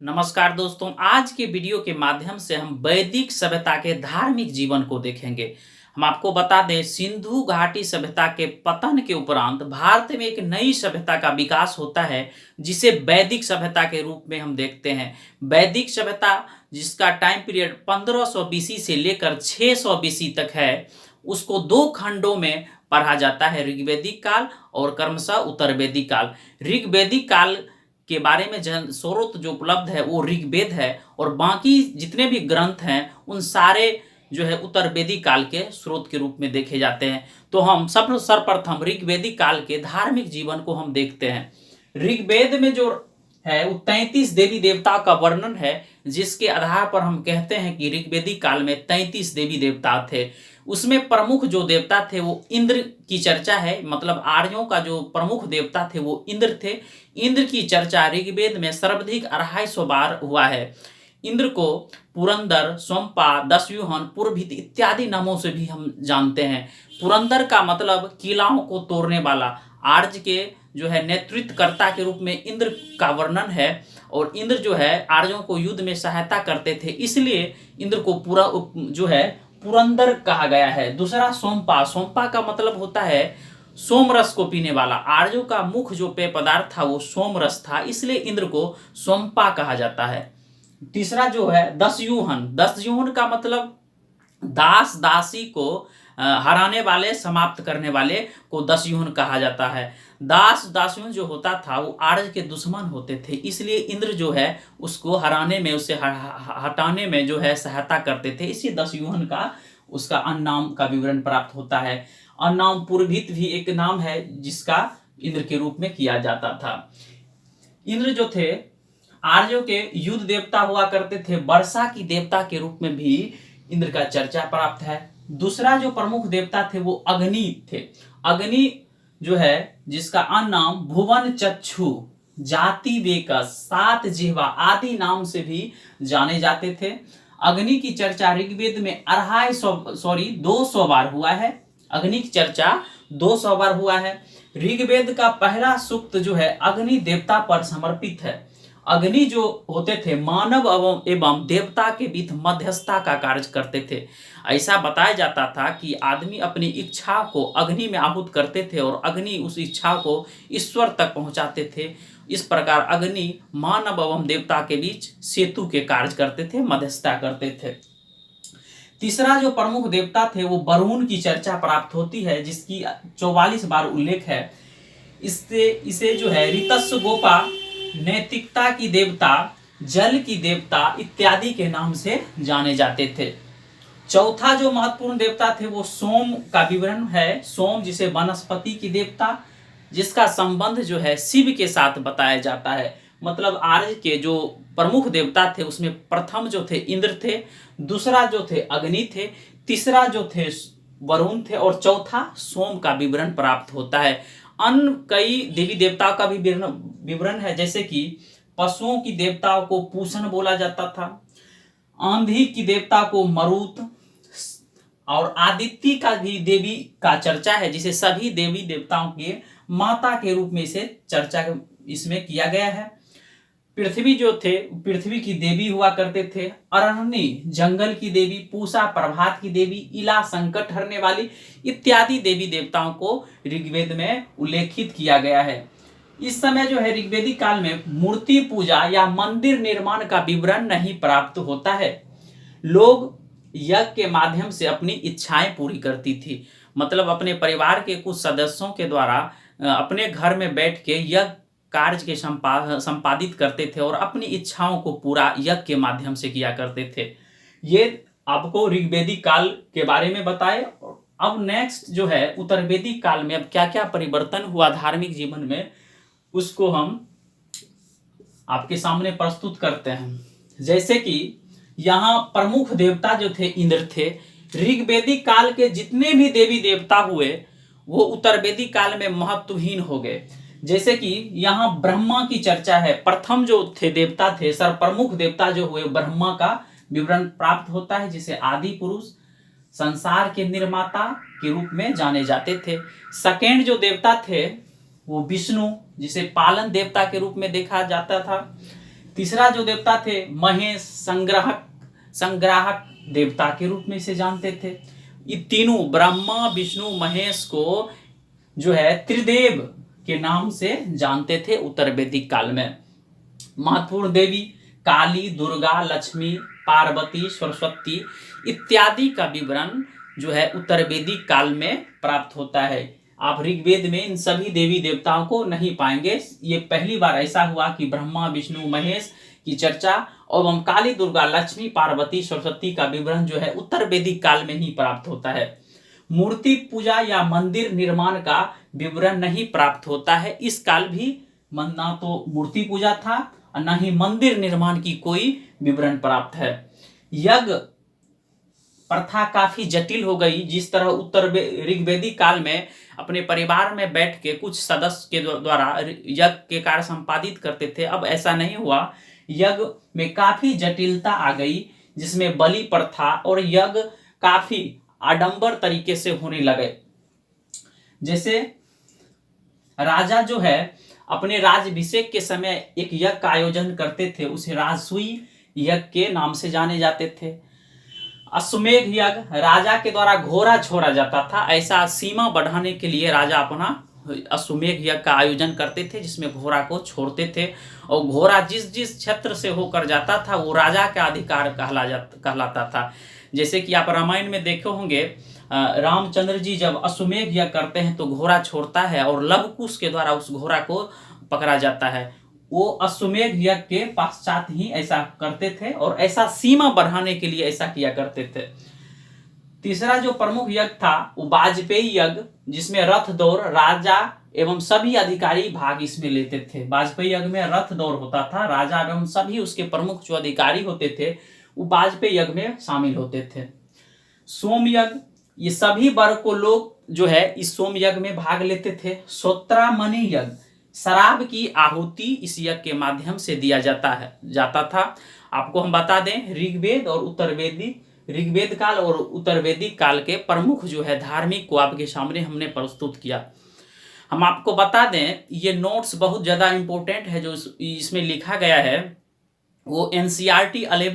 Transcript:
नमस्कार दोस्तों, आज के वीडियो के माध्यम से हम वैदिक सभ्यता के धार्मिक जीवन को देखेंगे। हम आपको बता दें, सिंधु घाटी सभ्यता के पतन के उपरांत भारत में एक नई सभ्यता का विकास होता है, जिसे वैदिक सभ्यता के रूप में हम देखते हैं। वैदिक सभ्यता जिसका टाइम पीरियड 1500 बीसी से लेकर 600 बीसी तक है, उसको दो खंडों में पढ़ा जाता है, ऋग्वैदिक काल और क्रमशः उत्तरवैदिक काल। ऋग्वैदिक काल के बारे में स्रोत जो उपलब्ध है वो ऋग्वेद है, और बाकी जितने भी ग्रंथ हैं उन सारे जो है उत्तरवैदिक काल के स्रोत के रूप में देखे जाते हैं। तो हम सर्वप्रथम ऋग्वैदिक काल के धार्मिक जीवन को हम देखते हैं। ऋग्वेद में जो है वो 33 देवी देवता का वर्णन है, जिसके आधार पर हम कहते हैं कि ऋग्वैदिक काल में 33 देवी देवता थे। उसमें प्रमुख जो देवता थे वो इंद्र की चर्चा है, मतलब आर्यों का जो प्रमुख देवता थे वो इंद्र थे। इंद्र की चर्चा ऋग्वेद में सर्वाधिक 250 बार हुआ है। इंद्र को पुरंदर, सोमपा, दस्युहन, पुरभित इत्यादि नामों से भी हम जानते हैं। पुरंदर का मतलब किलाओं को तोड़ने वाला। आर्य के जो है नेतृत्वकर्ता के रूप में इंद्र का वर्णन है, और इंद्र जो है आर्यों को युद्ध में सहायता करते थे, इसलिए इंद्र को पूरा जो है पुरंदर कहा गया है। दूसरा सोमपा। सोमपा का मतलब होता है सोमरस को पीने वाला। आर्यों का मुख्य जो पेय पदार्थ था वो सोमरस था, इसलिए इंद्र को सोमपा कहा जाता है। तीसरा जो है दस्युहन। दस्युहन का मतलब दास दासी को हराने वाले, समाप्त करने वाले को दस्युहन कहा जाता है। दास दास्युहन जो होता था वो आर्य के दुश्मन होते थे, इसलिए इंद्र जो है उसको हराने में, उसे हटाने में जो है सहायता करते थे, इसी दस्युहन का उसका अन्नाम का विवरण प्राप्त होता है। अन्नाम पुरभित भी एक नाम है जिसका इंद्र के रूप में किया जाता था। इंद्र जो थे आर्यों के युद्ध देवता हुआ करते थे, वर्षा की देवता के रूप में भी इंद्र का चर्चा प्राप्त है। दूसरा जो प्रमुख देवता थे वो अग्नि थे। अग्नि जो है जिसका अन्नाम भुवन चक्षु, जाति वेकस, सात जिह्वा आदि नाम से भी जाने जाते थे। अग्नि की चर्चा ऋग्वेद में 200 बार हुआ है। अग्नि की चर्चा 200 बार हुआ है। ऋग्वेद का पहला सूक्त जो है अग्नि देवता पर समर्पित है। अग्नि जो होते थे मानव एवं देवता के बीच मध्यस्थता का कार्य करते थे। ऐसा बताया जाता था कि आदमी अपनी इच्छा को अग्नि में आहूत करते थे और अग्नि उस इच्छा को ईश्वर तक पहुंचाते थे। इस प्रकार अग्नि मानव एवं देवता के बीच सेतु के कार्य करते थे, मध्यस्थता करते थे। तीसरा जो प्रमुख देवता थे वो वरुण की चर्चा प्राप्त होती है, जिसकी 44 बार उल्लेख है। इसे जो है ऋतस्व गोपा, नैतिकता की देवता, जल की देवता इत्यादि के नाम से जाने जाते थे। चौथा जो महत्वपूर्ण देवता थे वो सोम का विवरण है। सोम जिसे वनस्पति की देवता, जिसका संबंध जो है शिव के साथ बताया जाता है। मतलब आर्य के जो प्रमुख देवता थे उसमें प्रथम जो थे इंद्र थे, दूसरा जो थे अग्नि थे, तीसरा जो थे वरुण थे, और चौथा सोम का विवरण प्राप्त होता है। अन्य कई देवी देवताओं का भी विवरण है, जैसे कि पशुओं की देवताओं को पूषण बोला जाता था, आंधी की देवता को मरुत, और आदित्य का भी देवी का चर्चा है, जिसे सभी देवी देवताओं के माता के रूप में इसे चर्चा इसमें किया गया है। पृथ्वी जो थे पृथ्वी की देवी हुआ करते थे। अरण्य जंगल की देवी, पूषा प्रभात की देवी, इला संकट हरने वाली इत्यादि देवी देवताओं को ऋग्वेद में उल्लेखित किया गया है। इस समय जो है ऋग्वेदिक काल में मूर्ति पूजा या मंदिर निर्माण का विवरण नहीं प्राप्त होता है। लोग यज्ञ के माध्यम से अपनी इच्छाएं पूरी करती थी, मतलब अपने परिवार के कुछ सदस्यों के द्वारा अपने घर में बैठ के यज्ञ कार्य के संपादित करते थे और अपनी इच्छाओं को पूरा यज्ञ के माध्यम से किया करते थे। ये आपको ऋग्वेदिक काल के बारे में बताए। अब नेक्स्ट जो है उत्तरवैदिक काल में अब क्या क्या परिवर्तन हुआ धार्मिक जीवन में, उसको हम आपके सामने प्रस्तुत करते हैं। जैसे कि यहाँ प्रमुख देवता जो थे इंद्र थे। ऋग्वेदिक काल के जितने भी देवी देवता हुए वो उत्तरवैदिक काल में महत्वहीन हो गए। जैसे कि यहाँ ब्रह्मा की चर्चा है। प्रथम जो थे देवता थे, सर्वप्रमुख देवता जो हुए, ब्रह्मा का विवरण प्राप्त होता है, जिसे आदि पुरुष संसार के निर्माता के रूप में जाने जाते थे। सेकेंड जो देवता थे वो विष्णु, जिसे पालन देवता के रूप में देखा जाता था। तीसरा जो देवता थे महेश, संग्राहक देवता के रूप में इसे जानते थे। ये तीनों ब्रह्मा विष्णु महेश को जो है त्रिदेव के नाम से जानते थे उत्तर वैदिक काल में। महत्वपूर्ण देवी काली, दुर्गा, लक्ष्मी, पार्वती, सरस्वती इत्यादि का विवरण जो है उत्तर वैदिक काल में प्राप्त होता है। आप ऋग्वेद में इन सभी देवी देवताओं को नहीं पाएंगे। ये पहली बार ऐसा हुआ कि ब्रह्मा विष्णु महेश की चर्चा एवं काली, दुर्गा, लक्ष्मी, पार्वती, सरस्वती का विवरण जो है उत्तर वैदिक काल में ही प्राप्त होता है। मूर्ति पूजा या मंदिर निर्माण का विवरण नहीं प्राप्त होता है। इस काल भी ना तो मूर्ति पूजा था और न ही मंदिर निर्माण की कोई विवरण प्राप्त है। यज्ञ प्रथा काफी जटिल हो गई। जिस तरह उत्तर ऋग्वेदिक काल में अपने परिवार में बैठ के कुछ सदस्य के द्वारा यज्ञ के कार्य संपादित करते थे, अब ऐसा नहीं हुआ। यज्ञ में काफी जटिलता आ गई, जिसमें बलि प्रथा और यज्ञ काफी आडंबर तरीके से होने लगे। जैसे राजा जो है अपने राज्याभिषेक के समय एक यज्ञ का आयोजन करते थे, उसे राजसूय यज्ञ के नाम से जाने जाते थे। अश्वमेध यज्ञ, राजा के द्वारा घोड़ा छोड़ा जाता था। ऐसा सीमा बढ़ाने के लिए राजा अपना अश्वमेध यज्ञ का आयोजन करते थे, जिसमें घोड़ा को छोड़ते थे और घोड़ा जिस जिस क्षेत्र से होकर जाता था वो राजा का अधिकार कहलाता था। जैसे कि आप रामायण में देखे होंगे, रामचंद्र जी जब अश्वमेध यज्ञ करते हैं तो घोड़ा छोड़ता है और लवकुश के द्वारा उस घोड़ा को पकड़ा जाता है। वो अश्वमेध यज्ञ के पश्चात ही ऐसा करते थे और ऐसा सीमा बढ़ाने के लिए ऐसा किया करते थे। तीसरा जो प्रमुख यज्ञ था वो वाजपेयी यज्ञ, जिसमें रथ दौड़, राजा एवं सभी अधिकारी भाग इसमें लेते थे। वाजपेयी यज्ञ में रथ दौड़ होता था, राजा एवं सभी उसके प्रमुख जो अधिकारी होते थे वो वाजपेयी यज्ञ में शामिल होते थे। सोम यज्ञ, ये सभी वर्ग को लोग जो है इस सोम यज्ञ में भाग लेते थे। श्रोत्रामणि यज्ञ, शराब की आहुति इस यज्ञ के माध्यम से दिया जाता था। आपको हम बता दें, ऋग्वेद काल और उत्तर वैदिक काल के प्रमुख जो है धार्मिक को आपके सामने हमने प्रस्तुत किया। हम आपको बता दें, ये नोट्स बहुत ज्यादा इंपॉर्टेंट है जो इसमें लिखा गया है। वो NCERT 11